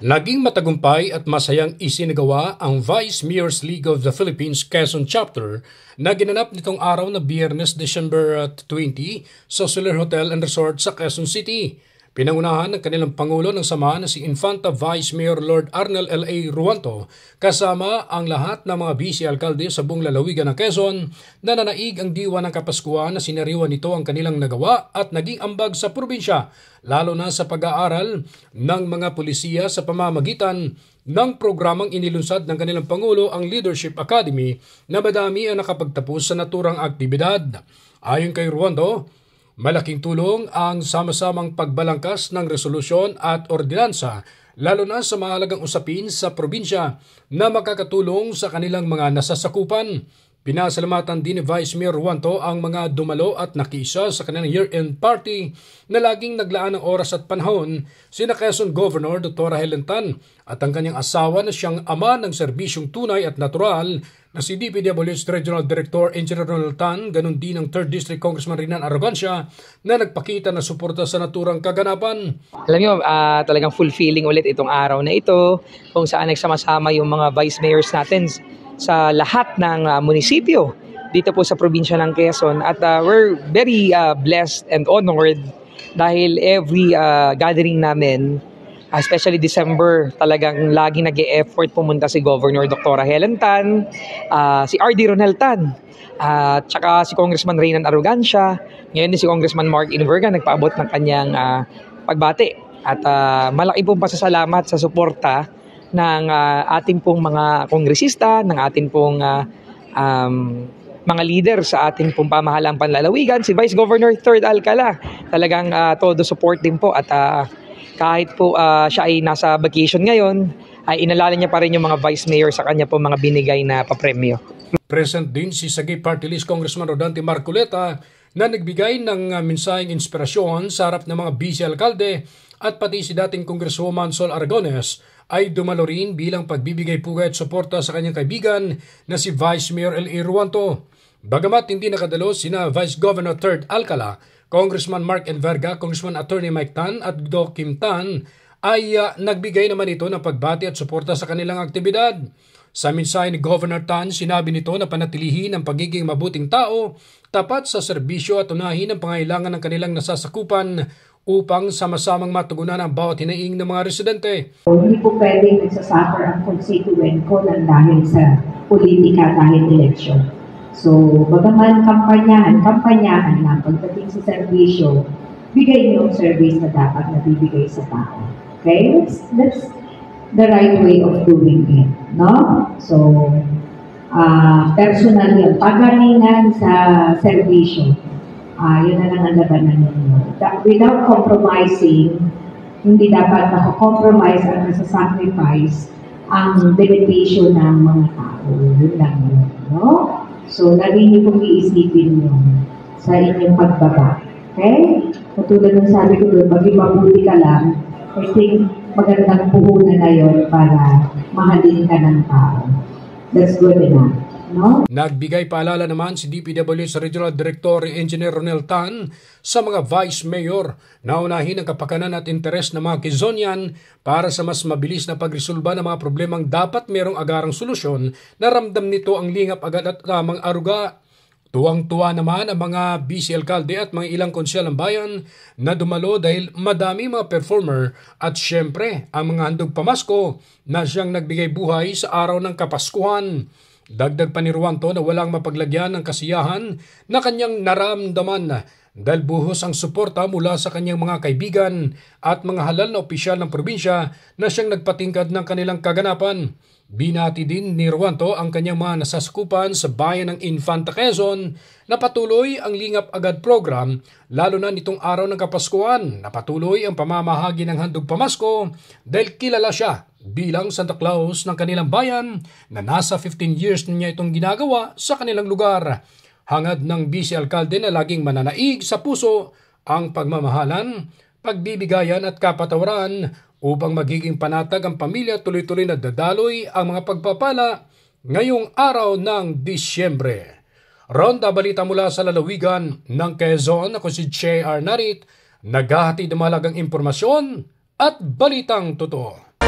Naging matagumpay at masayang isinagawa ang Vice Mayor's League of the Philippines Quezon Chapter na ginanap nitong araw na Biyernes, December 20 sa Soler Hotel and Resort sa Quezon City. Pinangunahan ng kanilang Pangulo ng samahan na si Infanta Vice Mayor Lord Arnel L.A. Ruanto kasama ang lahat ng mga vice-alkalde sa buong lalawigan ng Quezon na nanaig ang diwa ng Kapaskuhan na sinariwan nito ang kanilang nagawa at naging ambag sa probinsya, lalo na sa pag-aaral ng mga pulisiya sa pamamagitan ng programang inilunsad ng kanilang Pangulo, ang Leadership Academy, na madami ang nakapagtapos sa naturang aktibidad. Ayon kay Ruanto, malaking tulong ang sama-samang pagbalangkas ng resolusyon at ordinansa, lalo na sa mahalagang usapin sa probinsya na makakatulong sa kanilang mga nasasakupan. Pinasalamatan din ni Vice Mayor Ruanto ang mga dumalo at nakiisa sa kanilang year-end party na laging naglaan ng oras at panahon, sina Quezon Governor Dr. Helen Tan at ang kanyang asawa na siyang ama ng serbisyong tunay at natural na si DPWH Regional Director Engineer Ronald Tan, ganun din ang 3rd District Congressman Rinan Arrogancia na nagpakita na suporta sa naturang kaganapan. Alam niyo, talagang fulfilling ulit itong araw na ito kung saan nagsama-sama yung mga vice mayors natin sa lahat ng munisipyo dito po sa probinsya ng Quezon, at we're very blessed and honored dahil every gathering namin, especially December, talagang lagi nag-e-effort pumunta si Governor Dr. Helen Tan, si R.D. Ronel Tan, at saka si Congressman Rinan Arrogancia. Ngayon din si Congressman Mark Inverga nagpaabot ng kanyang pagbati. At malaki pong pasasalamat sa suporta ng ating pong mga kongresista, ng ating pong mga leader sa ating pong pamahalang panlalawigan, si Vice Governor 3rd Alcala. Talagang todo support din po, at kahit po siya ay nasa vacation ngayon, ay inalala niya pa rin yung mga vice mayor sa kanya po mga binigay na papremyo. Present din si Sagip Party List Congressman Rodante Marcoleta na nagbigay ng mensaheng inspirasyon sa harap ng mga vice-alkalde, at pati si dating Congresswoman Sol Aragones ay dumalo rin bilang pagbibigay pugay at suporta sa kanyang kaibigan na si Vice Mayor L.A. Ruanto. Bagamat hindi nakadalo sina Vice Governor 3rd Alcala, Congressman Mark Inverga, Congressman Attorney Mike Tan at Doc Kim Tan, ay nagbigay naman ito ng pagbati at suporta sa kanilang aktibidad. Sa mensahe ni Governor Tan, sinabi nito na panatilihin ang pagiging mabuting tao, tapat sa serbisyo at unahin ang pangailangan ng kanilang nasasakupan upang sama-samang matugunan ang bawat hinaing ng mga residente. Hindi po pwedeng nagsasuffer ang constituent ko lang dahil sa politika, dahil eleksyon. So, bagaman kampanyahan na pagdating sa serbisyo, bigay niyo yung service na dapat nabibigay sa tao. Okay? That's the right way of doing it. No? So, personal yun. Pagalingan sa serbisyo. Yun na lang ang labanan ninyo. Without compromising, hindi dapat makakompromise at nasa-sacrifice ang benepisyo ng mga tao. Yun lang yun. No? So, lagi niyo pong iisipin yun sa inyong pagbaba. Okay? Katulad ng sabi ko doon, maging mabuti ka lang, I think magandang puhunan na yun para mahalin ka ng tao. That's good enough. No? Nagbigay paalala naman si DPWH Regional Director Engineer Ronel Tan sa mga Vice Mayor na unahin ang kapakanan at interes ng mga Quezonian para sa mas mabilis na pagresolba ng mga problemang dapat merong agarang solusyon na ramdam nito ang lingap agad at tamang aruga. Tuwang-tuwa naman ang mga vice-alkalde at mga ilang konsyal ng bayan na dumalo dahil madami mga performer at syempre ang mga handog pamasko na siyang nagbigay buhay sa araw ng Kapaskuhan. Dagdag pa ni Ruanto na walang mapaglagyan ng kasiyahan na kanyang naramdaman dahil buhos ang suporta mula sa kanyang mga kaibigan at mga halal na opisyal ng probinsya na siyang nagpatingkad ng kanilang kaganapan. Binati din ni Ruanto ang kanyang mga nasasakupan sa bayan ng Infanta Quezon na patuloy ang Lingap Agad program, lalo na nitong araw ng Kapaskuhan na patuloy ang pamamahagi ng handog pamasko dahil kilala siya bilang Santa Claus ng kanilang bayan na nasa 15 years na niya itong ginagawa sa kanilang lugar. Hangad ng vice-alkalde na laging mananaig sa puso ang pagmamahalan, pagbibigayan at kapatawaran upang magiging panatag ang pamilya, tuloy-tuloy na dadaloy ang mga pagpapala ngayong araw ng Disyembre. Ronda balita mula sa lalawigan ng Quezon, ako si J.R. Narit, naghahatid ng mahalagang impormasyon at balitang totoo.